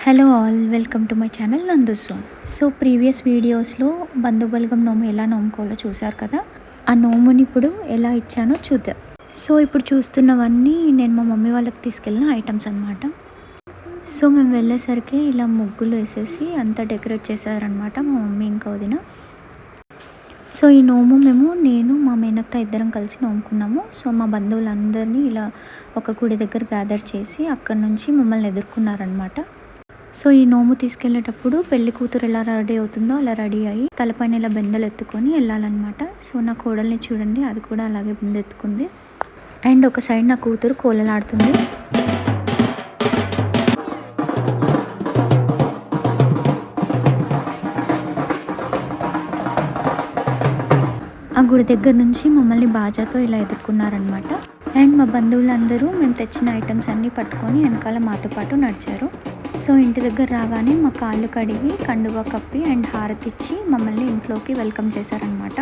Hello all, welcome to my channel నందు సోన్. So previous వీడియోస్లో బంధుబలగం నోము ఎలా నోముకోవాలో చూసారు కదా. ఆ నోముని ఇప్పుడు ఎలా ఇచ్చానో చూద్దాం. సో ఇప్పుడు చూస్తున్నవన్నీ నేను మా మమ్మీ వాళ్ళకి తీసుకెళ్ళిన ఐటమ్స్ అనమాట. సో మేము వెళ్ళేసరికి ఇలా ముగ్గులు వేసేసి అంతా డెకరేట్ చేశారనమాట మా మమ్మీ ఇంకా వదిన. సో ఈ నోము నేను మా మేనత్త ఇద్దరం కలిసి నోముకున్నాము. సో మా బంధువులందరినీ ఇలా ఒక గుడి దగ్గర గ్యాదర్ చేసి అక్కడ నుంచి మమ్మల్ని ఎదుర్కొన్నారనమాట. సో ఈ నోము తీసుకెళ్ళేటప్పుడు పెళ్లి కూతురు ఎలా రెడీ అవుతుందో అలా రెడీ అయ్యి తలపైన ఇలా బెందలు ఎత్తుకొని వెళ్ళాలన్నమాట. సో నా కోడల్ని చూడండి, అది కూడా అలాగే బెంద ఎత్తుకుంది. అండ్ ఒక సైడ్ నా కూతురు కోలలాడుతుంది. ఆ గుడి దగ్గర నుంచి మమ్మల్ని బాజాతో ఇలా ఎదుర్కొన్నారనమాట. అండ్ మా బంధువులందరూ మేము తెచ్చిన ఐటమ్స్ అన్నీ పట్టుకొని వెనకాల మాతో పాటు నడిచారు. సో ఇంటి దగ్గర రాగానే మా కాళ్ళు కడిగి కండువా కప్పి అండ్ హారతి ఇచ్చి మమ్మల్ని ఇంట్లోకి వెల్కమ్ చేశారనమాట.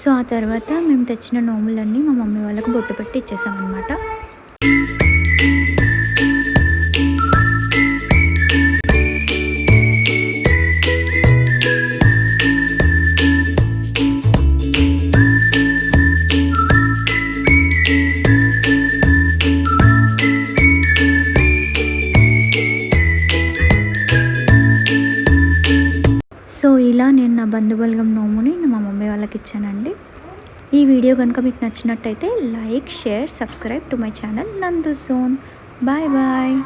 సో ఆ తర్వాత మేము తెచ్చిన నోములన్నీ మా మమ్మీ వాళ్ళకి బొట్టు పెట్టి ఇచ్చేసామన్నమాట. సో ఇలా నేను నా బంధుబలగం నోముని మా మమ్మీ వాళ్ళకి ఇచ్చానండి. ఈ వీడియో కనుక మీకు నచ్చినట్టయితే like, share, subscribe to my channel నందు సోన్. Bye bye.